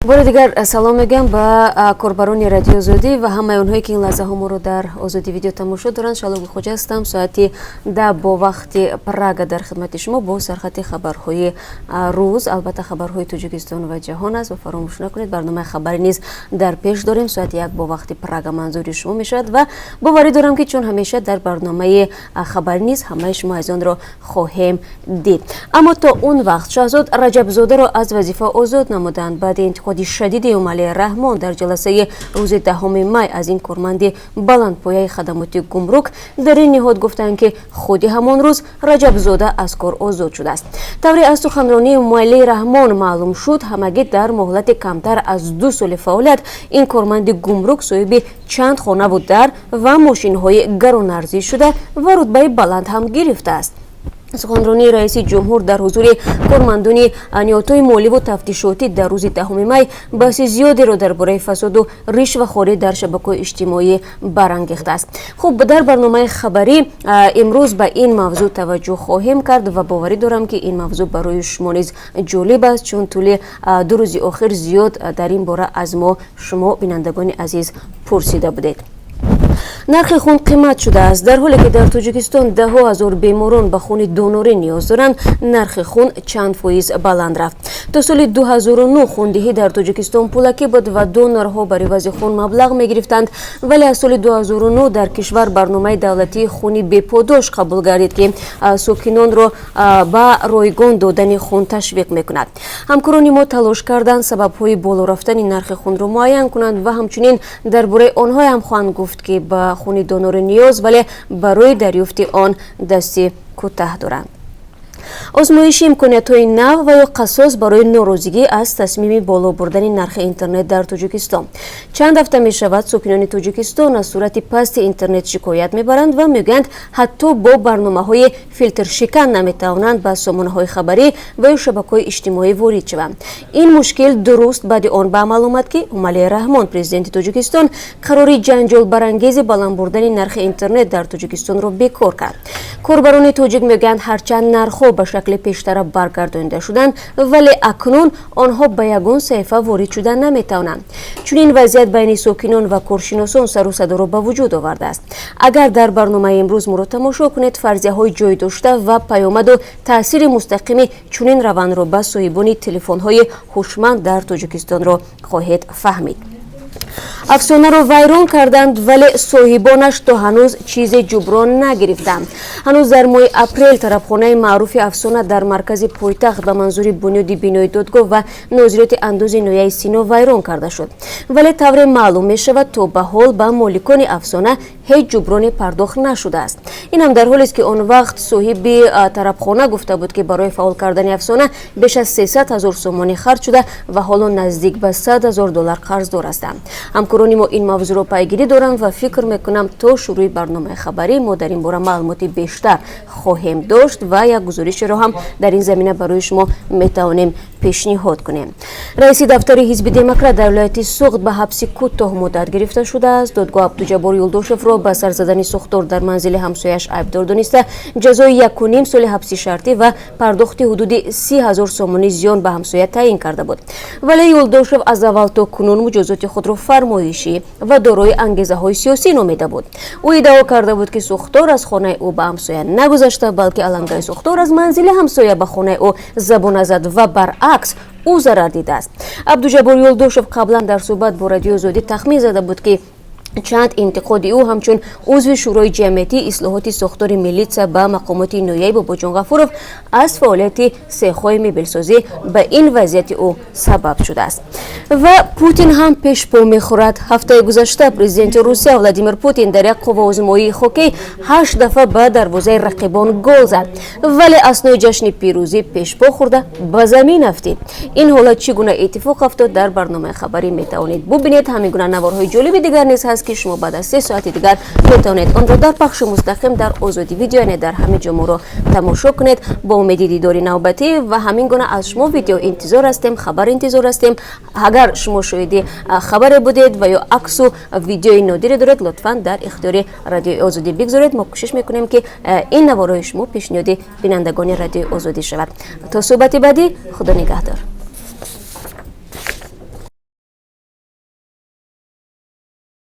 بار دیگر سلام میگم به کاربران رادیو آزادی و همه اونهایی که این لحظه ها ما رو در آزادی ویدیو تماشا دارن. شالوگ خوجا هستم. ساعتی 10 با وقت پراگ در خدمت شما با سرخط خبرهای روز، البته خبرهای تاجیکستان و جهان است و فراموش نکنید برنامه خبری نیز در پیش داریم. ساعت 1 با وقت پراگ منظور شما میشد و باوری دارم که چون همیشه در برنامه خبری نیز همه شما از آن را خواهیم دید. اما تا اون وقت شاهزاد رجب زاده را از وظیفه آزاد نمودند. بعد انتقاد شدید عملی رحمان در جلسه روز 10 می از این کارمند بلندپایه خدمات گمرک در این نهاد گفتند که خود همان روز رجب زاده از کار آزاد شده است. طوری از سخنرانی عملی رحمان معلوم شد همگی در مهلت کمتر از 2 سال فعالیت این کارمند گمرک صاحب چند خانه و در و ماشین های گران ارزی شده و رتبه بلند هم گرفته است. سخنرانی رئیس جمهور در حضور کارمندان نهادهای مالی و تفتیشاتی در روز 10 می بحث زیادی را درباره فساد و رشوه‌خواری در شبکه‌های اجتماعی برانگیخته است. خب در برنامه خبری امروز به این موضوع توجه خواهیم کرد و باوری دارم که این موضوع برای شما نیز جالب است چون طول 2 روز اخیر زیاد در این باره از ما شما بینندگان عزیز پرسیده بودید. نرخ خون قیمت شده است. در حالی که در تاجیکستان 10,000 بیماران به خون دونوری نیاز دارند، نرخ خون چند فیصد بلند رفت. تا سال 2009 خوندهی در تاجیکستان پولکی بود و دونورها برای عوض خون مبلغ می‌گرفتند، ولی از سال 2009 در کشور برنامه دولتی خونی بی‌پاداش قبول گردید که ساکنان را به رایگان دادن خون تشویق می‌کند. همکاران ما تلاش کردند سبب‌های بالا رفتن نرخ خون را معاین کنند و همچنین درباره آنها هم خواهند گفت که به خون دونور نیاز ولی برای دریافت آن دستی کوتاه دارند. آزمایش امکانیت‌های نو و یا قصاص برای ناراضگی از تصمیم بالا بردن نرخ اینترنت در تاجیکستان. چند هفته می شود ساکنان تاجیکستان از صورت پست اینترنت شکایت میبرند و میگویند حتی با برنامه‌های فیلتر شکن نمیتوانند به سامانه‌های خبری و یا شبکه‌های اجتماعی وارد شوند. این مشکل درست بعد آن به عمل آمد که عملی رحمان پرزیدنت تاجیکستان قراری جنجال برانگیز بلند بردن نرخ اینترنت در تاجیکستان را بیکار کرد. کاربران تاجیک میگویند هرچند نرخ‌ها به شکل پیشتر برگردانده شدند ولی اکنون آنها به یگان صفحه وارد شدن نمیتوانند. چون این وضعیت بین ساکنان و کارشناسان سر و صدا را به وجود آورده است. اگر در برنامه امروز ما را تماشا کنید فرضیه‌های جای داشته و پیامد و تاثیر مستقیم چنین روند را به صاحبان تلفن‌های هوشمند در تاجیکستان را خواهید فهمید. افسانه را ویران کردند ولی صاحبانش تا هنوز چیز جبران نگرفتند. هنوز در ماه اپریل طرفخانه معروف افسانه در مرکز پایتخت به منظور بنیاد بینایی دادگاه و نظریات اندوز نویه سینا ویران کرده شد. ولی طور معلوم می شود تا به حال به مالکان افسانه هیچ جبران پرداخت نشده است. این هم در حالی است که آن وقت صاحب طرفخانه گفته بود که برای فعال کردن افسانه بیش از 300,000 سومانی خرج شده و حالا نزدیک به 100,000 دلار قرض دار هستند. همکاران ما این موضوع را پیگیری دارند و فکر میکنم تا شروع برنامه خبری ما در این باره معلوماتی بیشتر خواهیم داشت و یک گزارش را هم در این زمینه برای شما میتوانیم پیشنهاد کنیم. رئیس دفتر حزب دموکرات در ولایت سوخت به حبس کوتاه مدت گرفته شده است. دادگاه عبدالجبار یلداشف را به سر زدن سوختار در منزل همسایش عیبدار دانسته جزای 1.5 سال حبس شرطی و پرداخت حدود 30,000 سومانی زیان به همسایه تعیین کرده بود. ولی یلداشف از اول تا کنون مجازات خود را فرمایشی و دارای انگیزه‌های سیاسی نامیده بود. او ادعا کرده بود که سوختار از خانه او به همسایه نگذشته بلکه علنگای سوختار از منزل همسایه به خانه او زبانه زد و برعکس او ضرر دیده است. عبدالجبار یلداشف قبلا در صحبت با رادیو آزادی تخمین زده بود که چند انتقاد او همچون عضو شورای جمعیتی اصلاحات ساختار ملی به مقامات نویه بابا جان غفورов از فعالیت سیخ‌های مبلسازی به این وضعیت او سبب شده است. و پوتین هم پیش پا میخورد. هفته گذشته پرزیدنت روسیه ولادیمیر پوتین در یک قوه‌آزمایی هاکی 8 دفعه به دروازه رقیبان گل زد ولی اثنای جشن پیروزی پیش پا خورده به زمین افتید. این حالت چگونه اتفاق افتاد در برنامه خبری میتوانید ببینید. همین گونه نوارهای جالب دیگر نیز هست که شما بعد از 3 ساعت دیگر میتونید آن را در پخش مستقیم در آزادی ویدیو یعنی در همه جا ما را تماشا کنید. با امید دیدار نوبتی و همین گونه از شما ویدیو انتظار هستیم، خبر انتظار هستیم. اگر شما شاهد خبر بودید و یا عکس و ویدیو نادری دارید لطفاً در اختیار رادیو آزادی بگذارید. ما کوشش میکنیم که این نوارهای شما پیشنهاد بینندگان رادیو آزادی شود. تا صحبت بعدی، خدا نگهدار.